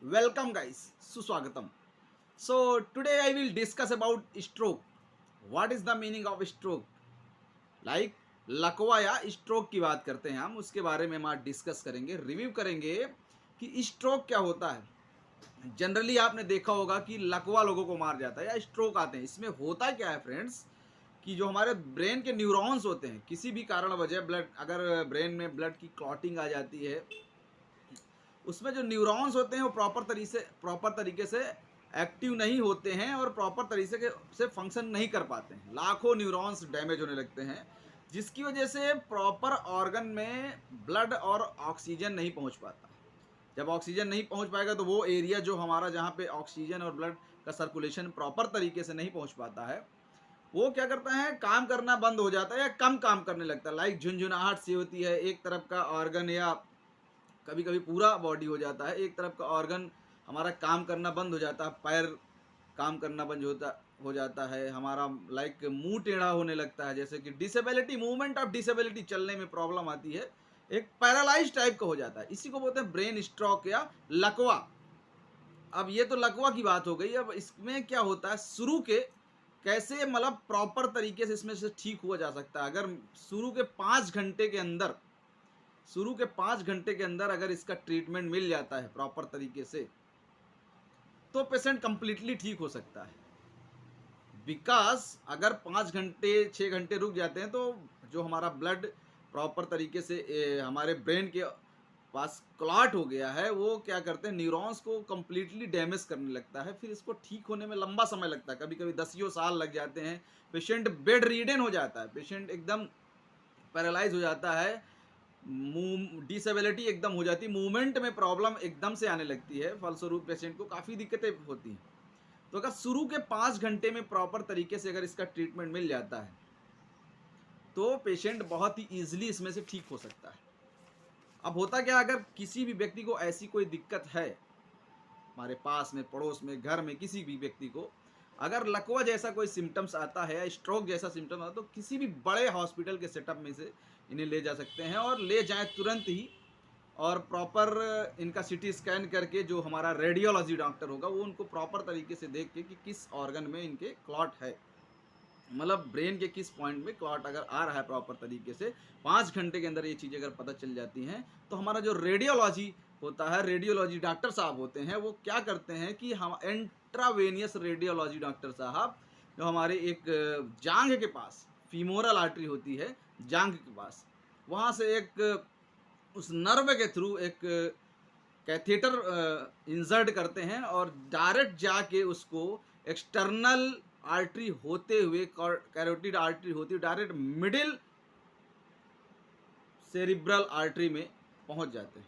Welcome guys, Suswagatam. So today I will discuss about stroke. What is the meaning of stroke? Like लकवा या stroke की बात करते हैं हम, उसके बारे में हम आज डिस्कस करेंगे, रिव्यू करेंगे कि स्ट्रोक क्या होता है। जनरली आपने देखा होगा कि लकवा लोगों को मार जाता है या स्ट्रोक आते हैं। इसमें होता क्या है फ्रेंड्स, कि जो हमारे ब्रेन के न्यूरॉन्स होते हैं, किसी भी कारण वजह ब्लड अगर ब्रेन में ब्लड की क्लॉटिंग आ जाती है, उसमें जो न्यूरॉन्स होते हैं वो प्रॉपर तरीके से एक्टिव नहीं होते हैं और प्रॉपर तरीके से फंक्शन नहीं कर पाते हैं। लाखों न्यूरॉन्स डैमेज होने लगते हैं, जिसकी वजह से प्रॉपर ऑर्गन में ब्लड और ऑक्सीजन नहीं पहुंच पाता। जब ऑक्सीजन नहीं पहुंच पाएगा तो वो एरिया जो हमारा जहाँ पे ऑक्सीजन और ब्लड का सर्कुलेशन प्रॉपर तरीके से नहीं पहुंच पाता है, वो क्या करता है, काम करना बंद हो जाता है या कम काम करने लगता है। लाइक झुंझुनाहट सी होती है, एक तरफ का ऑर्गन या कभी कभी पूरा बॉडी हो जाता है, एक तरफ का ऑर्गन हमारा काम करना बंद हो जाता है, पैर काम करना बंद हो जाता है हमारा। लाइक मुंह टेढ़ा होने लगता है, जैसे कि डिसेबिलिटी, मूवमेंट ऑफ डिसेबिलिटी, चलने में प्रॉब्लम आती है, एक पैरालाइज टाइप का हो जाता है। इसी को बोलते हैं ब्रेन स्ट्रोक या लकवा। अब ये तो लकवा की बात हो गई। अब इसमें क्या होता है, शुरू के कैसे मतलब प्रॉपर तरीके से इसमें से ठीक हुआ जा सकता है। अगर शुरू के 5 घंटे के अंदर अगर इसका ट्रीटमेंट मिल जाता है प्रॉपर तरीके से, तो पेशेंट कंप्लीटली ठीक हो सकता है। बिकॉज अगर 5 घंटे 6 घंटे रुक जाते हैं तो जो हमारा ब्लड प्रॉपर तरीके से हमारे ब्रेन के पास क्लॉट हो गया है, वो क्या करते हैं, न्यूरॉन्स को कंप्लीटली डैमेज करने लगता है। फिर इसको ठीक होने में लंबा समय लगता है, कभी कभी 10 साल लग जाते हैं। पेशेंट बेड रीडन हो जाता है, पेशेंट एकदम पैरालाइज हो जाता है, डिसेबिलिटी एकदम हो जाती है, मूवमेंट में प्रॉब्लम एकदम से आने लगती है। फलस्वरूप पेशेंट को काफ़ी दिक्कतें होती हैं। तो अगर शुरू के 5 घंटे में प्रॉपर तरीके से अगर इसका ट्रीटमेंट मिल जाता है, तो पेशेंट बहुत ही ईजिली इसमें से ठीक हो सकता है। अब होता क्या, अगर किसी भी व्यक्ति को ऐसी कोई दिक्कत है, हमारे पास में, पड़ोस में, घर में किसी भी व्यक्ति को अगर लकवा जैसा कोई सिम्टम्स आता है या स्ट्रोक जैसा सिम्टम आता है, तो किसी भी बड़े हॉस्पिटल के सेटअप में से इन्हें ले जा सकते हैं और ले जाएं तुरंत ही। और प्रॉपर इनका सीटी स्कैन करके जो हमारा रेडियोलॉजी डॉक्टर होगा, वो उनको प्रॉपर तरीके से देख के कि किस ऑर्गन में इनके क्लॉट है, मतलब ब्रेन के किस पॉइंट में क्लॉट अगर आ रहा है प्रॉपर तरीके से, 5 घंटे के अंदर ये चीज़ें अगर पता चल जाती हैं, तो हमारा जो रेडियोलॉजी होता है, रेडियोलॉजी डॉक्टर साहब होते हैं, वो क्या करते हैं कि हम इंट्रावेनियस रेडियोलॉजी डॉक्टर साहब, जो हमारे एक जांघ के पास फीमोरल आर्टरी होती है, जांघ के पास, वहाँ से एक उस नर्व के थ्रू एक कैथेटर इंसर्ट करते हैं और डायरेक्ट जाके उसको एक्सटर्नल आर्टरी होते हुए, कैरोटिड आर्टरी होती हुई डायरेक्ट मिडिल सेरिब्रल आर्टरी में पहुंच जाते हैं।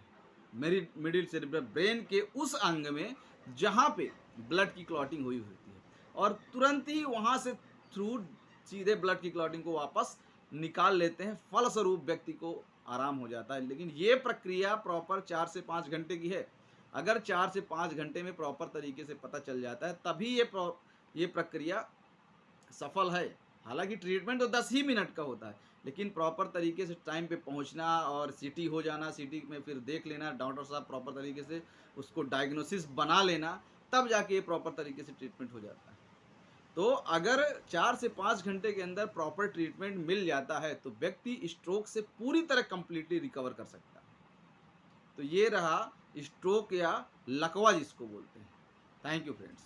मेरी मिडिल सेरिब्रल, ब्रेन के उस अंग में जहां पे ब्लड की क्लॉटिंग हुई होती है, और तुरंत ही वहां से थ्रू सीधे ब्लड की क्लॉटिंग को वापस निकाल लेते हैं। फलस्वरूप व्यक्ति को आराम हो जाता है। लेकिन ये प्रक्रिया प्रॉपर 4 से 5 घंटे की है। अगर 4 से 5 घंटे में प्रॉपर तरीके से पता चल जाता है, तभी ये प्रक्रिया सफल है। हालांकि ट्रीटमेंट तो 10 ही मिनट का होता है, लेकिन प्रॉपर तरीके से टाइम पे पहुंचना और सीटी हो जाना, सीटी में फिर देख लेना डॉक्टर साहब, प्रॉपर तरीके से उसको डायग्नोसिस बना लेना, तब जाके ये प्रॉपर तरीके से ट्रीटमेंट हो जाता है। तो अगर 4 से 5 घंटे के अंदर प्रॉपर ट्रीटमेंट मिल जाता है, तो व्यक्ति स्ट्रोक से पूरी तरह कंप्लीटली रिकवर कर सकता है। तो ये रहा स्ट्रोक या लकवा जिसको बोलते हैं। Thank you friends.